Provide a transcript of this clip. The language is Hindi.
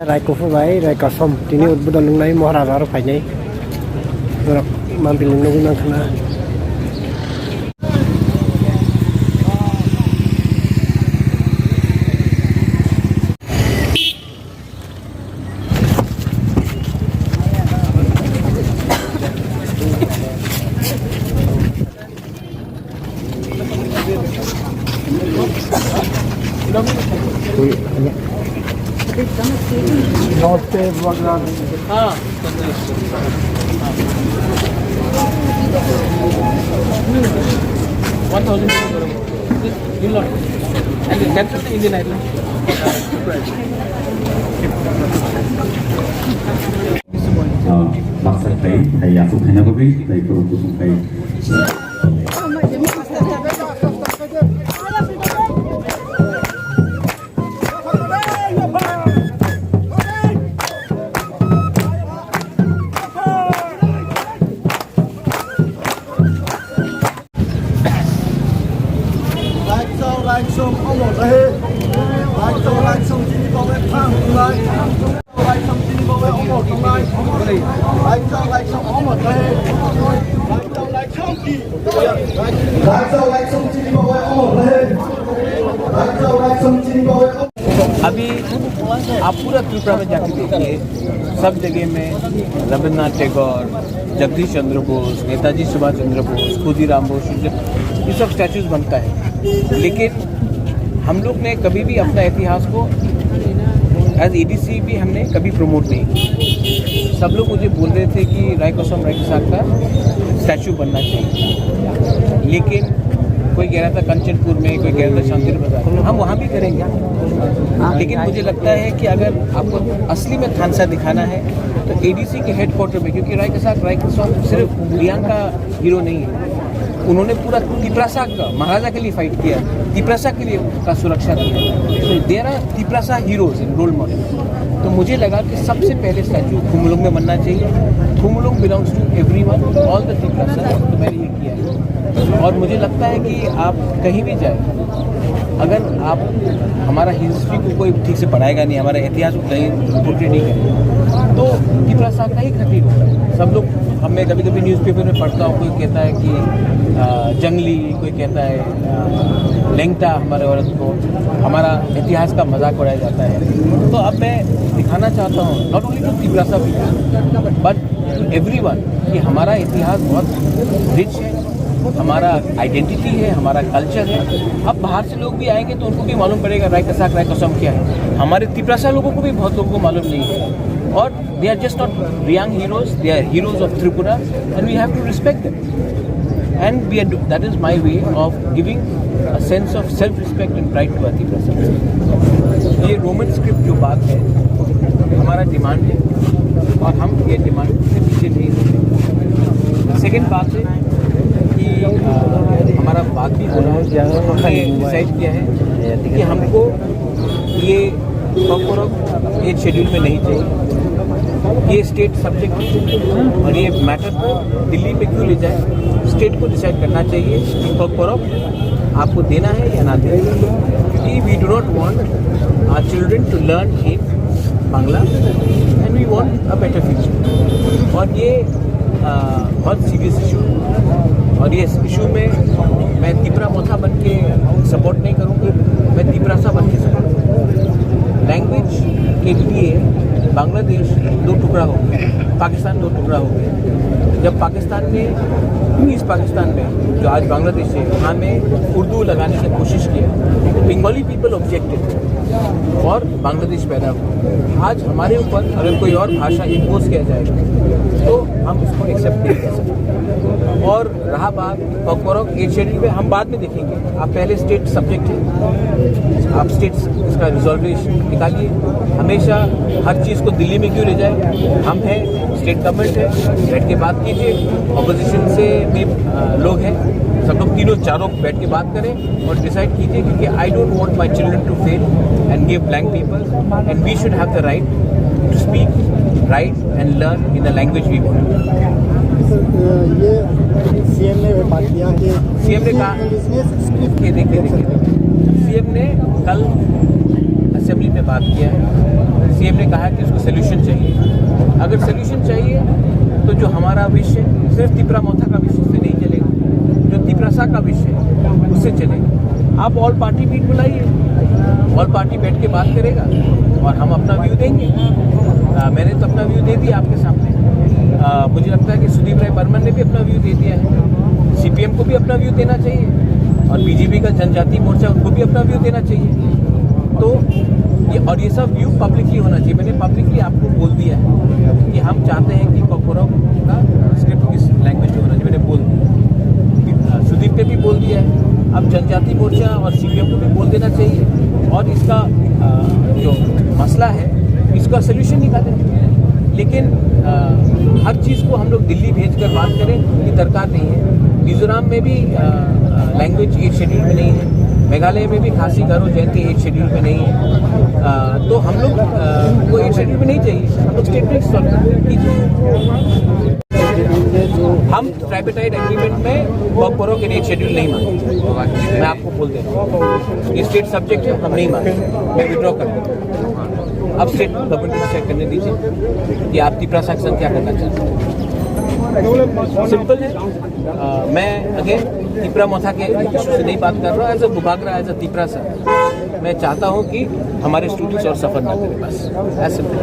Raiko Fubai, Raiko Som, Tini Budalunai, Mohara Fajay, Mampiling Nugana. नमस्ते भगवान। हाँ 1000 Indian Island. Maksud saya, saya Yusuf Hanabawi dari Perhubungan Kai. अभी आप पूरा त्रिपुरा में जाके देखिए, सब जगह में रविन्द्रनाथ टैगोर, जगदीश चंद्र बोस, नेताजी सुभाष चंद्र बोस, खुदीराम बोस, ये सब स्टैचूज बनता है। लेकिन हम लोग ने कभी भी अपना इतिहास को एज एडीसी भी हमने कभी प्रमोट नहीं किया। सब लोग मुझे बोल रहे थे कि रायकोसम रायकोसाक का स्टैचू बनना चाहिए, लेकिन कोई कह रहा था कंचनपुर में, कोई कह रहा था शांति बाजार, हम वहाँ भी करेंगे। लेकिन मुझे लगता है कि अगर आपको असली में थानसा दिखाना है तो एडीसी के हेडक्वार्टर में, क्योंकि रायकोसम सिर्फ रियांग का हीरो नहीं है, उन्होंने पूरा तिप्रासा का महाराजा के लिए फाइट किया, तिप्रासा के लिए का सुरक्षा किया। तो there are Tiprasa heroes in role model. तो मुझे लगा कि सबसे पहले स्टैचू खुमलुंग में बनना चाहिए। Khumulwng belongs to everyone, all the Tiprasa, तो मैंने ये किया है। और मुझे लगता है कि आप कहीं भी जाए, अगर आप हमारा हिस्ट्री को कोई ठीक से पढ़ाएगा नहीं, हमारा इतिहास को कहीं पोर्ट्रेट नहीं करेगा, तो तिप्रासा का ही खतीब होता है। सब लोग, हमें कभी कभी न्यूज़पेपर में पढ़ता हूँ, कोई कहता है कि जंगली, कोई कहता है लेंगटा, हमारे औरत को हमारा इतिहास का मजाक उड़ाया जाता है। तो अब मैं दिखाना चाहता हूँ, not only to Tiprasa people but to everyone, कि हमारा इतिहास बहुत रिच है, हमारा आइडेंटिटी है, हमारा कल्चर है। अब बाहर से लोग भी आएंगे तो उनको भी मालूम पड़ेगा रायकोसाक रायकोसम क्या है। हमारे तिप्रासा लोगों को भी बहुत लोगों को मालूम नहीं है। और they are just not Riang heroes, they are heroes of Tripura, and we have to respect them. And we are, that is my way of giving a sense of self-respect and pride to our Tripura. ये रोमन स्क्रिप्ट जो बात है, हमारा डिमांड है और हम ये डिमांड से पीछे नहीं होते। सेकेंड बात है कि हमारा बात भी बोला है, हमने डिसाइड किया है कि हमको ये प्रॉपर एक शेड्यूल में नहीं चाहिए। ये स्टेट सब्जेक्ट है और ये मैटर को दिल्ली में क्यों ले जाए, स्टेट को डिसाइड करना चाहिए कि प्रॉपर आपको देना है या ना देना। क्योंकि we do not want our children to learn in Bangla and we want a better future. और ये बहुत सीरियस इशू है, और ये इशू में मैं तिप्रा मोथा बन के सपोर्ट नहीं करूँगा, मैं तिप्रासा बन के सपोर्ट करूँगा। लैंग्वेज के लिए बांग्लादेश दो टुकड़ा हो गया, पाकिस्तान दो टुकड़ा हो गया। जब पाकिस्तान में, ईस्ट पाकिस्तान में जो आज बांग्लादेश है, वहाँ में उर्दू लगाने की कोशिश किया, बंगाली पीपल ऑब्जेक्टेड और बांग्लादेश पैदा हुआ। आज हमारे ऊपर अगर कोई और भाषा इम्पोज किया जाएगा तो हम उसको एक्सेप्ट नहीं कर सकते। और रहा बात पकौरक एक शेड्यूल में, हम बाद में देखेंगे। आप पहले स्टेट सब्जेक्ट है, आप स्टेट इसका रिजॉल्वेशन निकालिए। हमेशा हर चीज़ को दिल्ली में क्यों ले जाए, हम हैं, स्टेट गवर्नमेंट है, बैठ के बात कीजिए। ऑपोजिशन से भी लोग हैं, सब लोग तीनों चारों बैठ के बात करें और डिसाइड कीजिए। क्योंकि I don't want my children to fail and give blank people, and we should have the right to speak, right and learn in the language we want. ये सीएम ने बात किया कि सीएम ने कहा, देखिए सीएम ने कल असेंबली में बात किया है। सीएम ने कहा कि उसको सोल्यूशन चाहिए। अगर सोल्यूशन चाहिए तो जो हमारा विषय सिर्फ तिपरा मोथा का विषय से नहीं चलेगा, जो तिपरासा का विषय है उससे चलेगा। आप ऑल पार्टी मीट बुलाइए, ऑल पार्टी बैठ के बात करेगा और हम अपना व्यू देंगे। मैंने तो अपना व्यू दे दिया आपके सामने। मुझे लगता है कि सुदीप राय बर्मन ने भी अपना व्यू दे दिया है। सीपीएम को भी अपना व्यू देना चाहिए और बीजेपी का जनजातीय मोर्चा उनको भी अपना व्यू देना चाहिए। तो ये सब व्यू पब्लिकली होना चाहिए। मैंने पब्लिकली आपको बोल दिया है कि हम चाहते हैं कि कोकोरो का स्क्रिप्ट किस लैंग्वेज में होना चाहिए, मैंने बोल दिया। सुदीप ने भी बोल दिया है। अब जनजातीय मोर्चा और सीपीएम को भी बोल देना चाहिए और इसका जो मसला है इसका सोल्यूशन निकालें। लेकिन हर चीज़ को हम लोग दिल्ली भेजकर बात करें ये दरकार नहीं है। मिजोरम में भी लैंग्वेज एक शेड्यूल में नहीं है, मेघालय में भी खासी गारो जयंती एक शेड्यूल में नहीं है। तो हम लोग को एक शेड्यूल में नहीं चाहिए, हम लोग स्टेट में सॉल्व कीजिए। हम ट्राइपेटाइड एग्रीमेंट में कोकोरो के एक शेड्यूल नहीं मानते। मैं आपको बोल दे रहा हूँ ये स्टेट सब्जेक्ट है, हम नहीं मानते। मैं विड्रॉ कर देता हूँ। अब स्टेट गवर्नमेंट को चेक करने दीजिए कि आप तिपरासा की संख्या करना चाहते हैं। सिंपल है। मैं अगेन तिपरा मोथा के इशू से नहीं बात कर रहा हूँ। As a Bubagra, as a Tiprasa मैं चाहता हूँ कि हमारे स्टूडेंट्स और सफ़र ना करें, बस एज सिंपल।